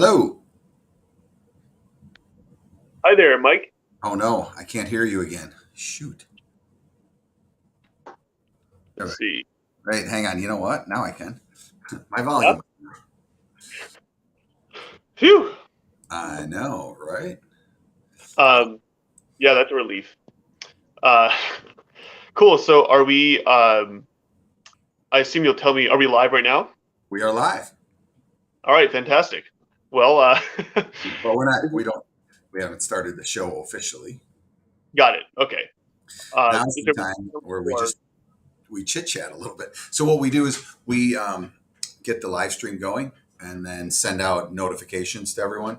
Hello. Hi there, Mike. Oh no, I can't hear you again. Shoot. All Let's right. see. Right, hang on. You know what? Now I can. My Yeah. volume. Phew. I know, right? Um, yeah, that's a relief. Uh, cool. So are we, I assume you'll tell me, are we live right now? We are live. All right, fantastic. Well, Well, we're not. We don't. We haven't started the show officially. got it. Okay. Now's Is the there time where we more? just we chit chat a little bit. So what we do is we get the live stream going and then send out notifications to everyone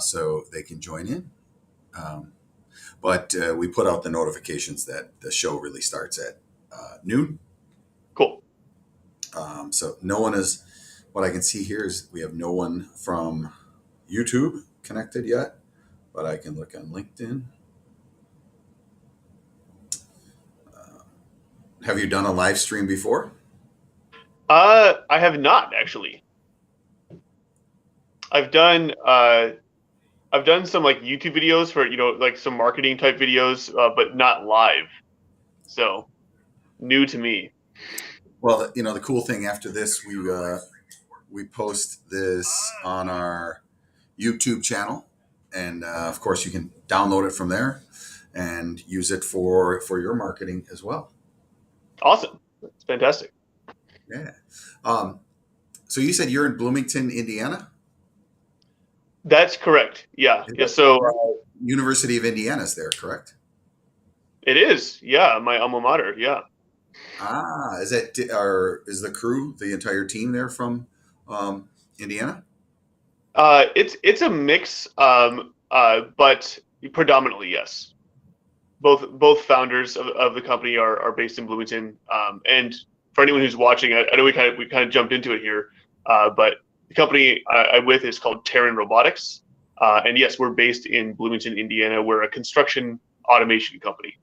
so they can join in. Um, but we put out the notifications that the show really starts at noon. Cool. So no one is. What I can see here is we have no one from YouTube connected yet, but I can look on LinkedIn. Have you done a live stream before? I have not actually. I've done, I've done some like YouTube videos for, like some marketing type videos, but not live. So new to me. Well, the cool thing after this, we post this on our YouTube channel, and of course you can download it from there and use it for your marketing as well. Awesome. It's fantastic. Yeah. Um, so you said you're in Bloomington, Indiana. That's correct. Yeah. Is Yeah. that So University of Indiana's there, correct? it is. Yeah. My alma mater. Yeah. Ah, is that or is the crew, the entire team there from Indiana? It's a mix, but predominantly yes. Both founders of the company are based in Bloomington. And for anyone who's watching, I know we kind of jumped into it here, but the company I'm with is called Terran Robotics, and yes, we're based in Bloomington, Indiana. We're a construction automation company.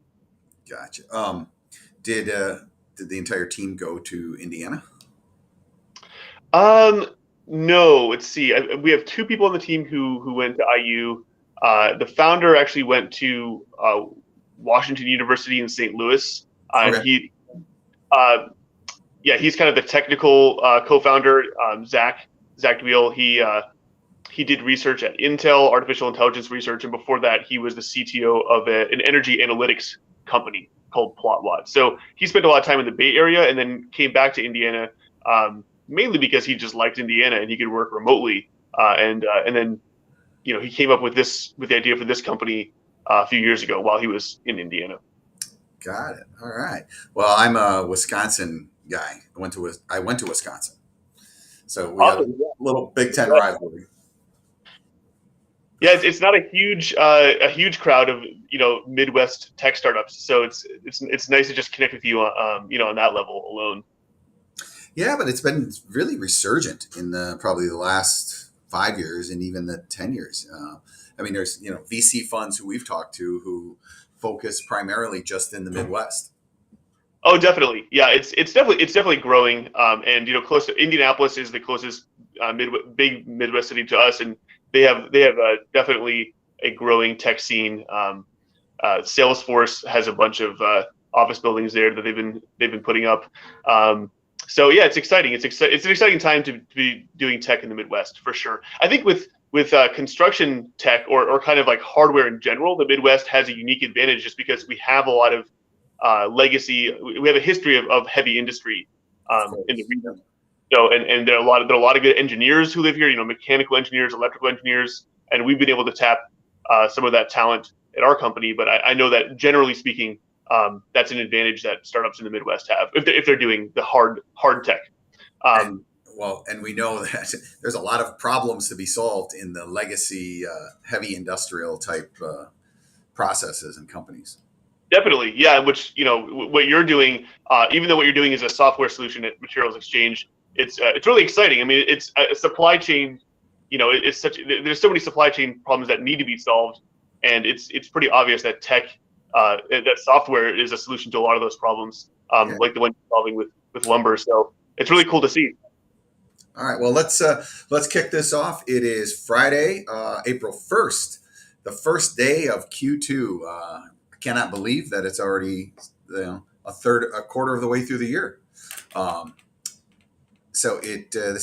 Gotcha. Did did the entire team go to Indiana? Um, no, let's see. We have two people on the team who went to IU. The founder actually went to Washington University in St. Louis, and Okay. uh, yeah, he's kind of the technical co-founder. Zach Dweel. He did research at Intel, artificial intelligence research, and before that, he was the CTO of an energy analytics company called PlotWatt. So he spent a lot of time in the Bay Area and then came back to Indiana, mainly because he just liked Indiana and he could work remotely. And then he came up with the idea for this company a few years ago while he was in Indiana. Got it. All right. Well, I'm a Wisconsin guy. I went to Wisconsin, so we got a Awesome. Yeah. little Big Ten rivalry. Yeah, it's not a huge crowd of Midwest tech startups, so it's nice to just connect with you on that level alone. Yeah, but it's been really resurgent in probably the last 5 years and even the 10 years. I mean, there's VC funds who we've talked to who focus primarily just in the Midwest. Oh, definitely. Yeah, it's definitely growing. And close to Indianapolis is the closest big Midwest city to us, and they have definitely a growing tech scene. Salesforce has a bunch of office buildings there that they've been putting up. So yeah, it's exciting. It's an exciting time to be doing tech in the Midwest for sure. I think with construction tech or kind of like hardware in general, the Midwest has a unique advantage just because we have a lot of legacy. We have a history of heavy industry Of in the course. region. So and there are a lot of good engineers who live here. Mechanical engineers, electrical engineers, and we've been able to tap some of that talent at our company. But I know that generally speaking, that's an advantage that startups in the Midwest have if they're doing the hard tech. And Um, well, and we know that there's a lot of problems to be solved in the legacy heavy industrial type processes and companies. Definitely, yeah. Which what you're doing, even though what you're doing is a software solution at Materials Exchange, it's really exciting. I mean, it's a supply chain. It's there's so many supply chain problems that need to be solved, and it's pretty obvious that that software is a solution to a lot of those problems, Yeah. like the one you're solving with lumber. So it's really cool to see. All right. Well, let's kick this off. It is Friday, April 1st, the first day of Q2. I cannot believe that it's already a quarter of the way through the year. Um, this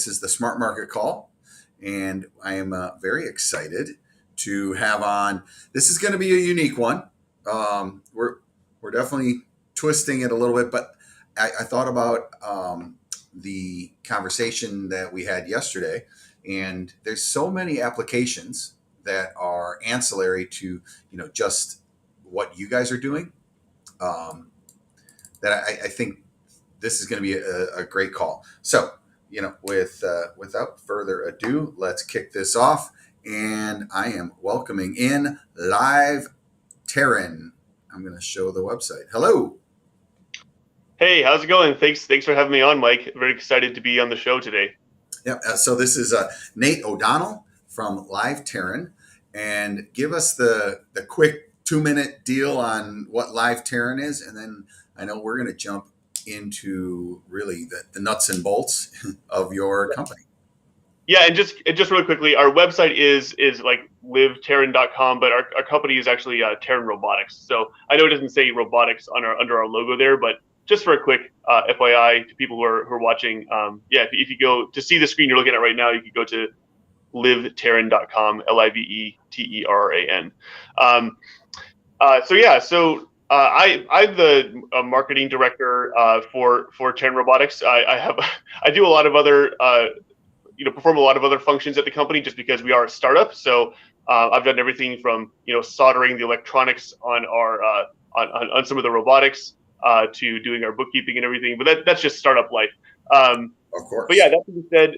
is the Smart Market call, and I am very excited to have on. This is going to be a unique one. We're definitely twisting it a little bit, but I thought about the conversation that we had yesterday, and there's so many applications that are ancillary to just what you guys are doing, that I think this is going to be a great call. So without further ado, let's kick this off, and I am welcoming in live Terran. I'm going to show the website. Hello. Hey, how's it going? Thanks for having me on, Mike. Very excited to be on the show today. Yeah. So this is Nate O'Donnell from Live Terran, and give us the quick 2-minute deal on what Live Terran is, and then I know we're going to jump into really the nuts and bolts of your company. Yeah, and just really quickly, our website is like liveterran.com, but our company is actually Terran Robotics. So I know it doesn't say robotics under our logo there, but just for a quick FYI to people who are watching, if you go to see the screen you're looking at right now, you can go to liveterran.com, LIVETERRAN. I'm the marketing director for Terran Robotics. I do a lot of other perform a lot of other functions at the company just because we are a startup. So I've done everything from soldering the electronics on our on some of the robotics to doing our bookkeeping and everything. But that's just startup life. Of course. But yeah, that being said,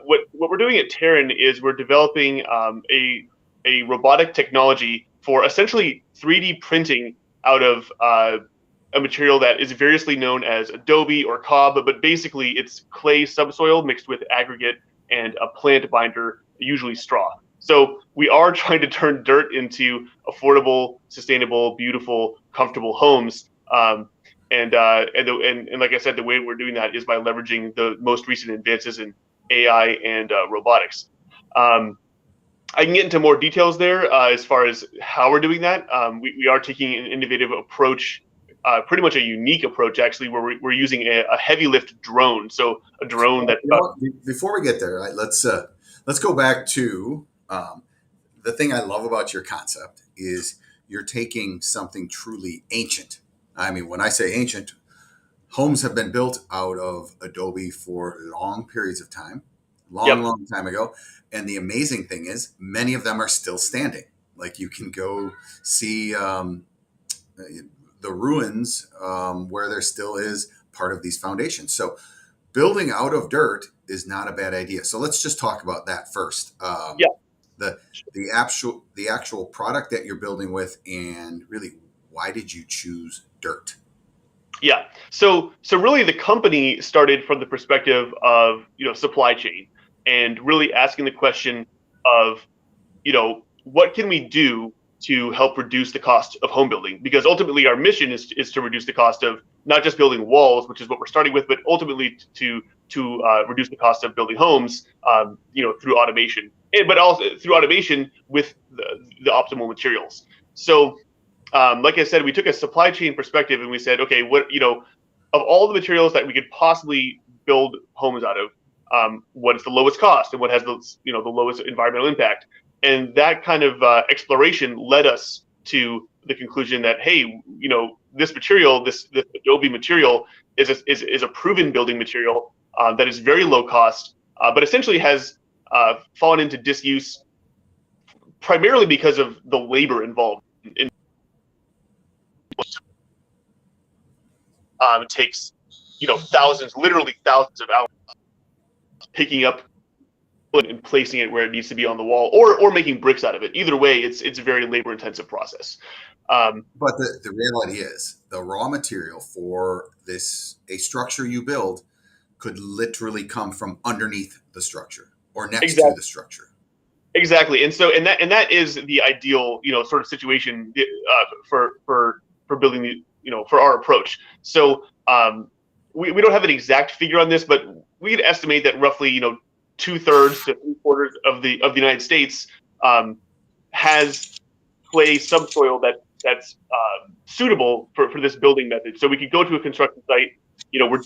what we're doing at Terran is we're developing a robotic technology for essentially 3D printing out of a material that is variously known as adobe or cob, but basically it's clay subsoil mixed with aggregate and a plant binder, usually straw. So we are trying to turn dirt into affordable, sustainable, beautiful, comfortable homes. And like I said, the way we're doing that is by leveraging the most recent advances in AI and robotics. I can get into more details there as far as how we're doing that. We are taking an innovative approach, pretty much a unique approach, actually, where we're using a heavy lift drone. So a drone that. Before we get there, right, let's go back to the thing I love about your concept is you're taking something truly ancient. I mean, when I say ancient, homes have been built out of adobe for long periods of time, long time ago. And the amazing thing is many of them are still standing. Like you can go see the ruins where there still is part of these foundations. So building out of dirt is not a bad idea. So let's just talk about that first. The actual product that you're building with, and really, why did you choose dirt? Yeah. So really the company started from the perspective of, supply chain, and really asking the question of, what can we do to help reduce the cost of home building? Because ultimately our mission is to reduce the cost of not just building walls, which is what we're starting with, but ultimately to reduce the cost of building homes, through automation, but also through automation with the optimal materials. So, like I said, we took a supply chain perspective and we said, okay, of all the materials that we could possibly build homes out of, what is the lowest cost and what has the lowest environmental impact? And that kind of exploration led us to the conclusion that, hey, this material, this adobe material, is a proven building material that is very low cost, but essentially has fallen into disuse primarily because of the labor involved. It takes literally thousands of hours picking up and placing it where it needs to be on the wall, or making bricks out of it. Either way, it's a very labor intensive process. But the reality is the raw material for a structure you build could literally come from underneath the structure or next to the structure. Exactly. And that is the ideal, sort of situation for building for our approach. So we don't have an exact figure on this, but we could estimate that roughly, 2/3 to 3/4 of the United States has clay subsoil that's suitable for this building method. So we could go to a construction site. We're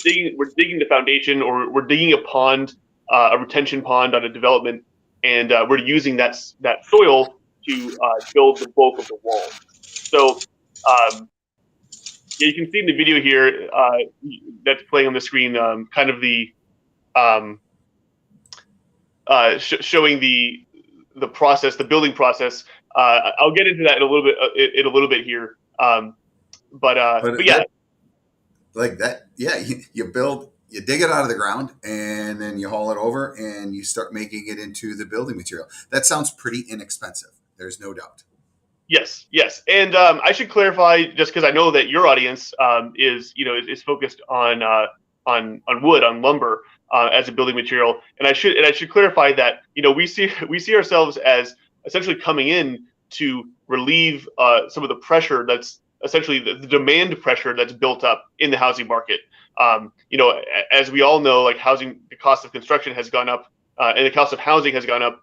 digging the foundation, or we're digging a pond, a retention pond on a development, and we're using that soil to build the bulk of the wall. So yeah, you can see in the video here that's playing on the screen, kind of the um, showing the process, the building process. I'll get into that in a little bit here. But yeah, like that, yeah, you dig it out of the ground and then you haul it over and you start making it into the building material. That sounds pretty inexpensive. There's no doubt. yes, and I should clarify, just because I know that your audience is focused on wood, on lumber, as a building material, and I should clarify that we see ourselves as essentially coming in to relieve some of the pressure that's essentially the demand pressure that's built up in the housing market. As we all know, like the cost of construction has gone up, and the cost of housing has gone up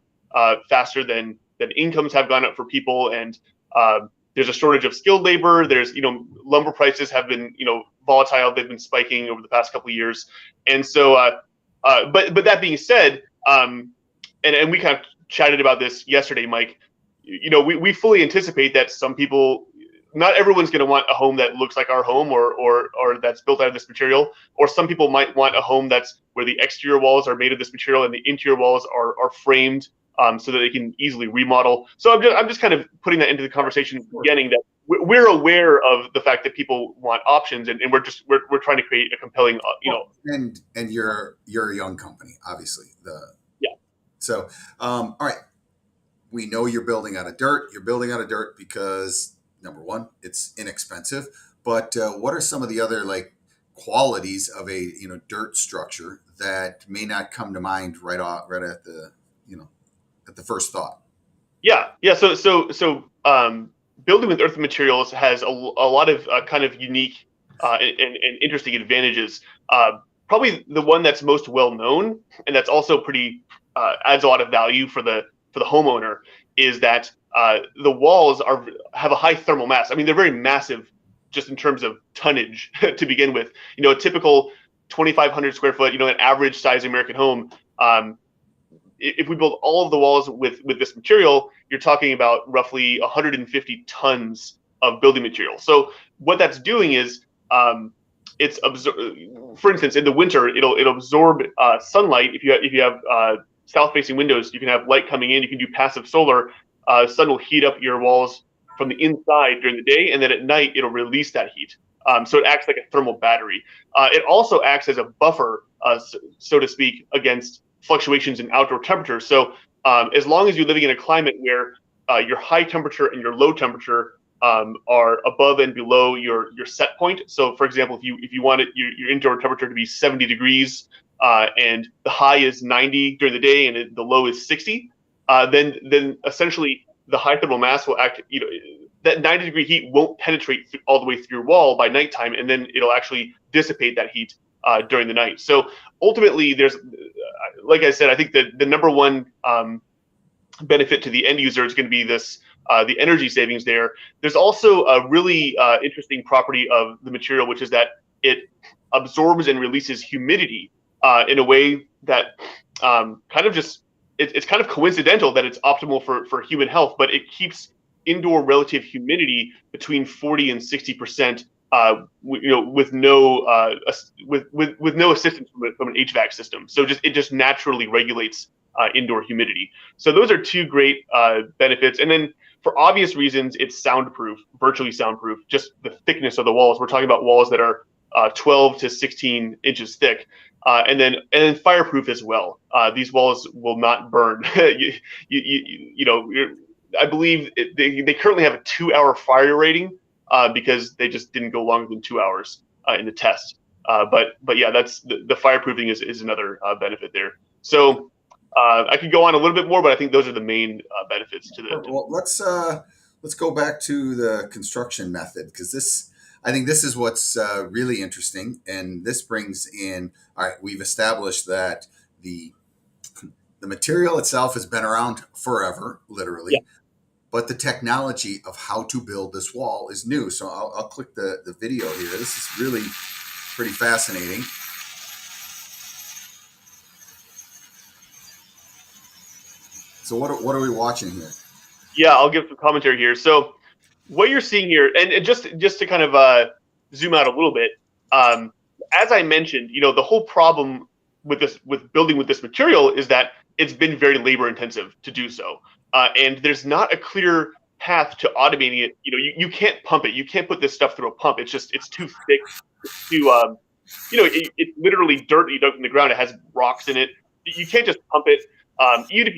faster than incomes have gone up for people, and there's a shortage of skilled labor. Lumber prices have been volatile. They've been spiking over the past couple of years, and so but that being said, and we kind of chatted about this yesterday, Mike. We fully anticipate that some people, not everyone's going to want a home that looks like our home, or that's built out of this material, or some people might want a home that's where the exterior walls are made of this material and the interior walls are framed, so that they can easily remodel. So I'm just kind of putting that into the conversation at the beginning, that we're aware of the fact that people want options, and we're trying to create a compelling And you're a young company, obviously. Yeah. So all right, we know you're building out of dirt. You're building out of dirt because, number one, it's inexpensive. But what are some of the other qualities of a dirt structure that may not come to mind right at the at the first thought? Yeah. So building with earth materials has a lot of kind of unique and interesting advantages. Probably the one that's most well known, and that's also pretty adds a lot of value for the homeowner, is that the walls have a high thermal mass. I mean, they're very massive, just in terms of tonnage to begin with. A typical 2,500 square foot, an average size American home. If we build all of the walls with this material, you're talking about roughly 150 tons of building material. So what that's doing is, for instance, in the winter, it'll absorb sunlight. If you have south facing windows, you can have light coming in. You can do passive solar. Sun will heat up your walls from the inside during the day, and then at night it'll release that heat. So it acts like a thermal battery. It also acts as a buffer, so to speak, against fluctuations in outdoor temperatures. So as long as you're living in a climate where your high temperature and your low temperature are above and below your set point. So for example, if you wanted your indoor temperature to be 70 degrees and the high is 90 during the day and the low is 60, then essentially the high thermal mass will act, that 90-degree heat won't penetrate all the way through your wall by nighttime, and then it'll actually dissipate that heat during the night. So ultimately, like I said, I think that the number one benefit to the end user is going to be the energy savings there. There's also a really interesting property of the material, which is that it absorbs and releases humidity in a way that it's kind of coincidental that it's optimal for human health, but it keeps indoor relative humidity between 40 and 60%, with no assistance from an HVAC system. So it just naturally regulates indoor humidity. So those are two great benefits. And then for obvious reasons, it's soundproof, virtually soundproof. Just the thickness of the walls. We're talking about walls that are 12 to 16 inches thick. And then fireproof as well. These walls will not burn. I believe they currently have a 2-hour fire rating because they just didn't go longer than 2 hours in the test. But yeah, that's the fireproofing is another benefit there. So I could go on a little bit more, but I think those are the main benefits to the. Well, let's go back to the construction method, because I think this is what's really interesting, and this brings in. All right, we've established that the The material itself has been around forever, Yeah. literally, but the technology of how to build this wall is new. So I'll click the video here. This is really pretty fascinating. So what are we watching here? Yeah, I'll give some commentary here. So what you're seeing here, and just to kind of zoom out a little bit, um, as I mentioned, the whole problem with building with this material is that it's been very labor intensive to do so, and there's not a clear path to automating it. You can't pump it. You can't put this stuff through a pump. It's too thick. It's too it's literally dirt you dug in the ground. It has rocks in it. You can't just pump it. Even if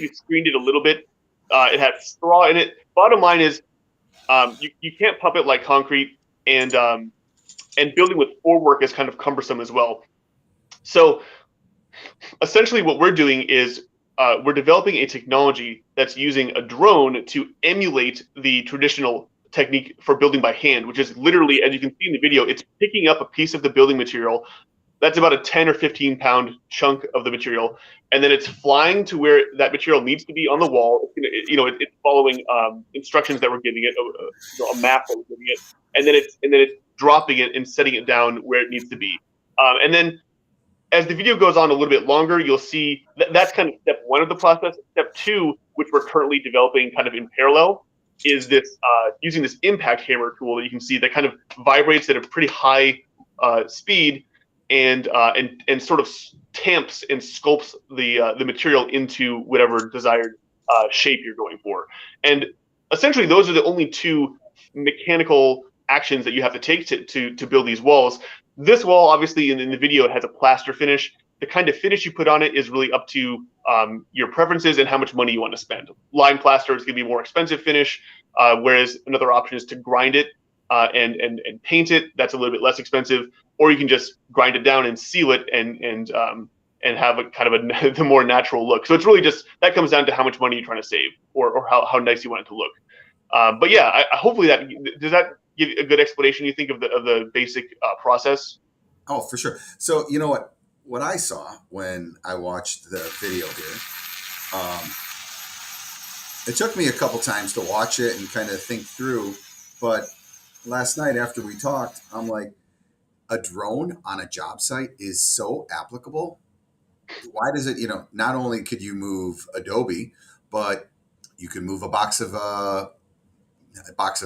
you screened it a little bit, it has straw in it. Bottom line is, you can't pump it like concrete, and building with formwork is kind of cumbersome as well. So essentially, what we're doing is we're developing a technology that's using a drone to emulate the traditional technique for building by hand, which is literally, as you can see in the video, it's picking up a piece of the building material that's about a 10 or 15 pound chunk of the material, and then it's flying to where that material needs to be on the wall. It's following instructions that we're giving it, a map that we're giving it, and then it's dropping it and setting it down where it needs to be. And then as the video goes on a little bit longer, you'll see that's kind of step one of the process. Step two, which we're currently developing kind of in parallel, is this using this impact hammer tool that you can see that kind of vibrates at a pretty high speed, and sort of tamps and sculpts the material into whatever desired shape you're going for. And essentially, those are the only two mechanical actions that you have to take to build these walls. This wall, obviously, in the video, it has a plaster finish. The kind of finish you put on it is really up to your preferences and how much money you want to spend. Lime plaster is going to be a more expensive finish, whereas another option is to grind it and paint it. That's a little bit less expensive. Or you can just grind it down and seal it and have a kind of the more natural look. So it's really just that comes down to how much money you're trying to save, or how nice you want it to look. But yeah, hopefully does that give a good explanation, you think, of the basic process? Oh, for sure. So you know what I saw when I watched the video here. It took me a couple times to watch it and kind of think through, but last night after we talked, I'm like, a drone on a job site is so applicable. Why does it, not only could you move Adobe, but you could move a box of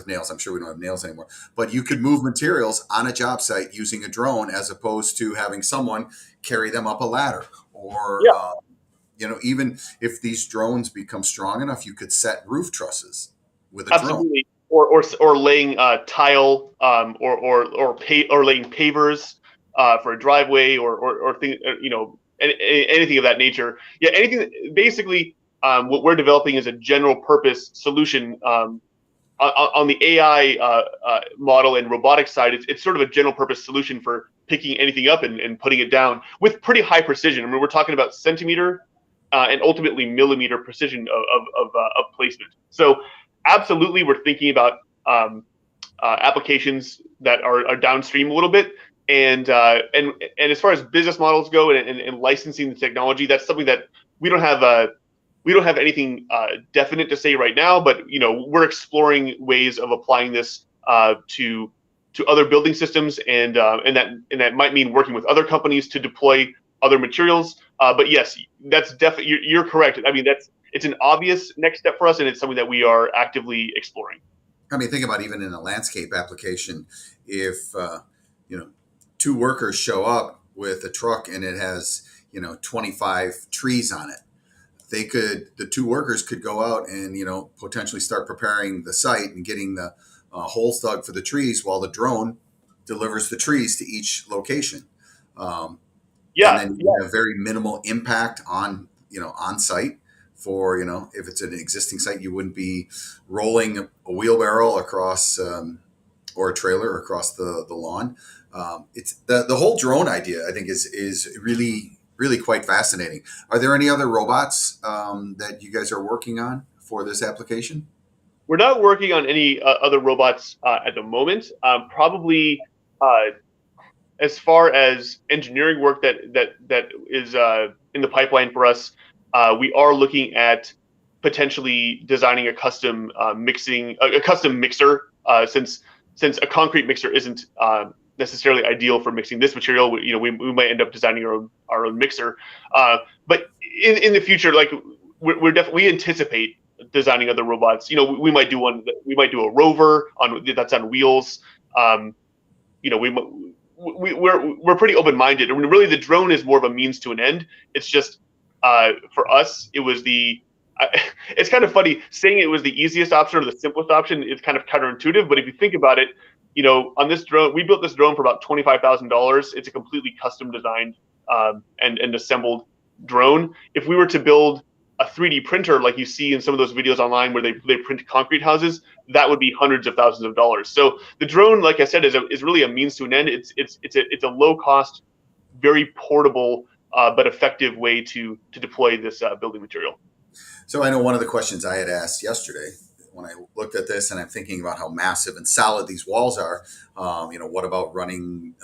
nails. I'm sure we don't have nails anymore, but you could move materials on a job site using a drone, as opposed to having someone carry them up a ladder. Or, Yeah, even if these drones become strong enough, you could set roof trusses with a drone. absolutely. Or laying tile, or laying pavers for a driveway, or thing, anything of that nature. Yeah, anything. Basically, what we're developing is a general purpose solution. On the AI model and robotics side, it's sort of a general purpose solution for picking anything up and putting it down with pretty high precision. I mean, we're talking about centimeter and ultimately millimeter precision of placement. So absolutely, we're thinking about applications that are downstream a little bit. And as far as business models go, and licensing the technology, that's something that we don't have anything definite to say right now, but we're exploring ways of applying this to other building systems, and that might mean working with other companies to deploy other materials. But yes, that's definitely, you're correct. I mean, it's an obvious next step for us, and it's something that we are actively exploring. I mean, think about even in a landscape application, if two workers show up with a truck and it has 25 trees on it, the two workers could go out and potentially start preparing the site and getting the holes dug for the trees, while the drone delivers the trees to each location. And Yeah, then yeah, you have very minimal impact on on site. For if it's an existing site, you wouldn't be rolling a wheelbarrow across or a trailer across the lawn. It's the whole drone idea, I think, is really, really quite fascinating. Are there any other robots that you guys are working on for this application? we're not working on any other robots at the moment. Probably as far as engineering work that is in the pipeline for us. We are looking at potentially designing a custom custom mixer, since a concrete mixer isn't necessarily ideal for mixing this material. We might end up designing our own mixer. But in the future, like we anticipate designing other robots. We might do one. We might do a rover that's on wheels. We're pretty open minded, and really the drone is more of a means to an end. It's just for us, it was it's kind of funny saying it was the easiest option or the simplest option. It's kind of counterintuitive, but if you think about it, on this drone, we built this drone for about $25,000. It's a completely custom designed and assembled drone. If we were to build a 3D printer like you see in some of those videos online where they print concrete houses, that would be hundreds of thousands of dollars. So the drone, like I said, is really a means to an end. It's a low cost, very portable, but effective way to deploy this building material. So I know one of the questions I had asked yesterday when I looked at this, and I'm thinking about how massive and solid these walls are. What about running,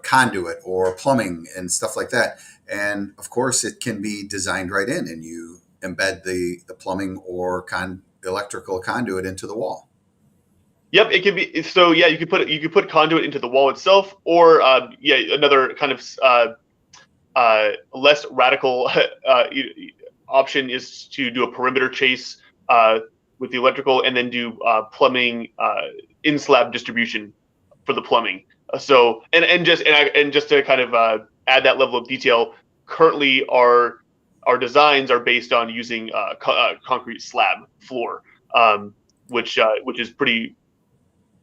conduit or plumbing and stuff like that? And of course, it can be designed right in, and you embed the plumbing or electrical conduit into the wall. Yep, it can be. So yeah, you could put conduit into the wall itself, or another kind of less radical option is to do a perimeter chase with the electrical, and then do plumbing in slab distribution for the plumbing. So just to kind of add that level of detail, currently our designs are based on using concrete slab floor, which is pretty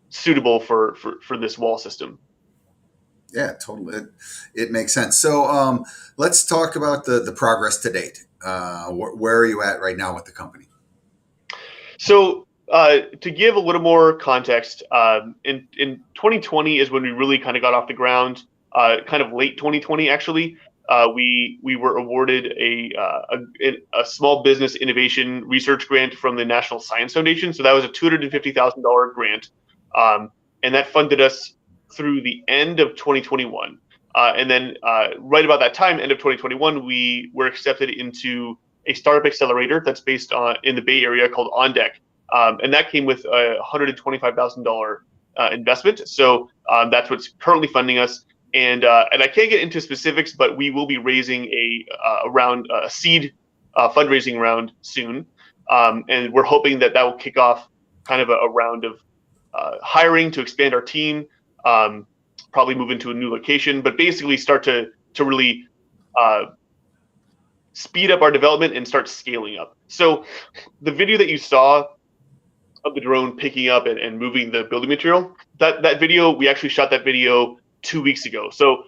suitable for this wall system. Yeah, totally. It makes sense. So let's talk about the progress to date. Where are you at right now with the company? So to give a little more context, in 2020 is when we really kind of got off the ground. Kind of late 2020, actually, we were awarded a small business innovation research grant from the National Science Foundation. So that was a $250,000 grant, and that funded us through the end of 2021. And then right about that time, end of 2021, we were accepted into a startup accelerator that's based in the Bay Area called On Deck. And that came with a $125,000 investment. So that's what's currently funding us. And I can't get into specifics, but we will be raising a seed fundraising round soon. And we're hoping that will kick off kind of a round of hiring to expand our team, probably move into a new location, but basically start to really speed up our development and start scaling up. So the video that you saw of the drone picking up and moving the building material, that video, we actually shot that video 2 weeks ago. So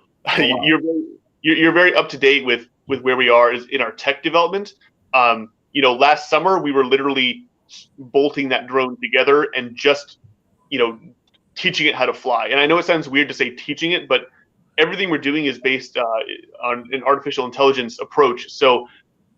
you're very up to date with where we are in our tech development. Last summer we were literally bolting that drone together and just teaching it how to fly. And I know it sounds weird to say teaching it, but everything we're doing is based on an artificial intelligence approach. So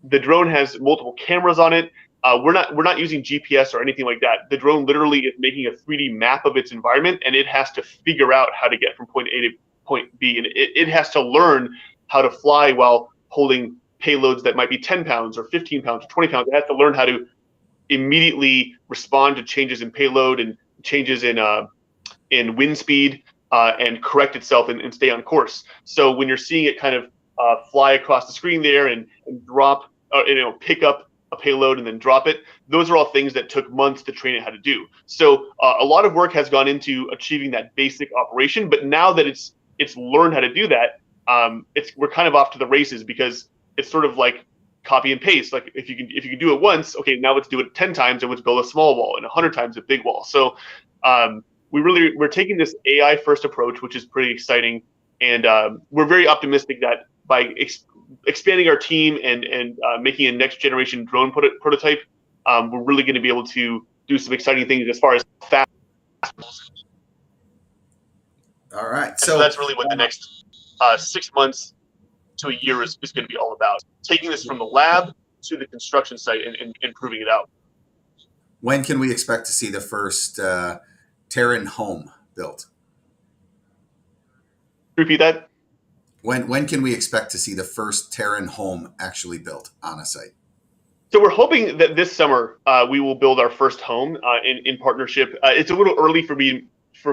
the drone has multiple cameras on it. We're not using GPS or anything like that. The drone literally is making a 3D map of its environment, and it has to figure out how to get from point A to point B. And it has to learn how to fly while holding payloads that might be 10 pounds or 15 pounds or 20 pounds. It has to learn how to immediately respond to changes in payload and changes in wind speed, and correct itself and stay on course. So when you're seeing it kind of fly across the screen there and drop, pick up a payload and then drop it, those are all things that took months to train it how to do. So a lot of work has gone into achieving that basic operation. But now that it's learned how to do that, we're kind of off to the races, because it's sort of like copy and paste. Like if you can do it once, okay, now let's do it 10 times and let's build a small wall, and 100 times a big wall. So we're taking this AI first approach, which is pretty exciting, and we're very optimistic that by expanding our team and making a next generation drone prototype, we're really going to be able to do some exciting things as far as fast. All right, so that's really what the next 6 months to a year is going to be all about: taking this from the lab to the construction site and proving it out. When can we expect to see the first Terran home built? Repeat that. When can we expect to see the first Terran home actually built on a site? So we're hoping that this summer we will build our first home in partnership. It's a little early for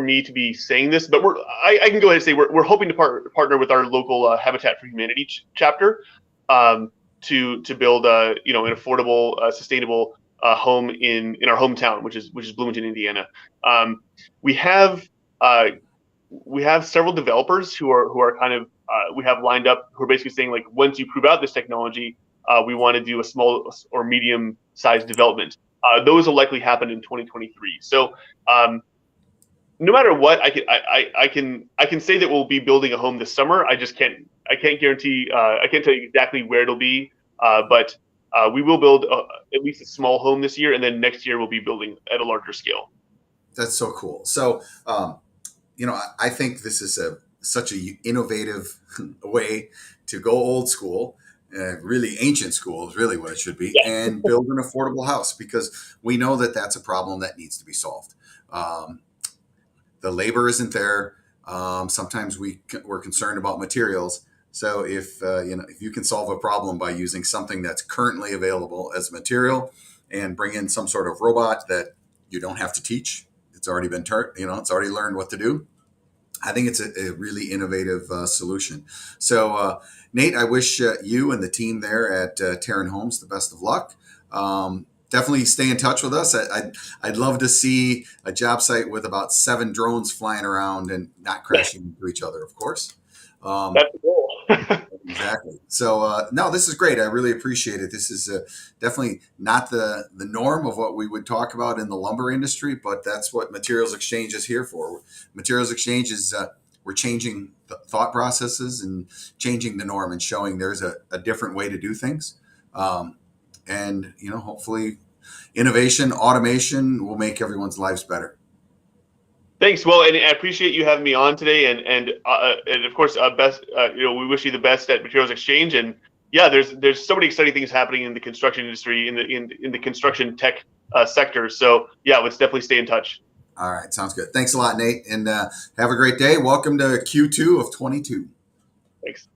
me to be saying this, but I can go ahead and say we're hoping to partner with our local Habitat for Humanity chapter to build an affordable, sustainable home in our hometown, which is Bloomington, Indiana. We have uh, we have several developers who are kind of we have lined up who are basically saying like once you prove out this technology, we want to do a small or medium sized development. Those will likely happen in 2023. So no matter what, I can say that we'll be building a home this summer. I can't guarantee I can't tell you exactly where it'll be, but we will build at least a small home this year, and then next year we'll be building at a larger scale. That's so cool. So, I think this is such a innovative way to go old school, really ancient school is really what it should be, Yeah. and build an affordable house because we know that that's a problem that needs to be solved. Um, the labor isn't there. Sometimes we're concerned about materials. So if you can solve a problem by using something that's currently available as material and bring in some sort of robot that you don't have to teach, it's already been it's already learned what to do. I think it's a really innovative solution. So, Nate, I wish you and the team there at Terran Homes the best of luck. Definitely stay in touch with us. I'd love to see a job site with about 7 drones flying around and not crashing into each other, of course. Um, That's cool. Exactly. So no, this is great. I really appreciate it. This is definitely not the norm of what we would talk about in the lumber industry, but that's what materials exchange is here for. Materials exchange is we're changing thought processes and changing the norm and showing there's a different way to do things. And hopefully, innovation, automation will make everyone's lives better. Thanks. Well, and I appreciate you having me on today, and of course, best. We wish you the best at Materials Exchange, and yeah, there's so many exciting things happening in the construction industry, in the construction tech sector. So yeah, let's definitely stay in touch. All right, sounds good. Thanks a lot, Nate, and have a great day. Welcome to Q2 of 22. Thanks.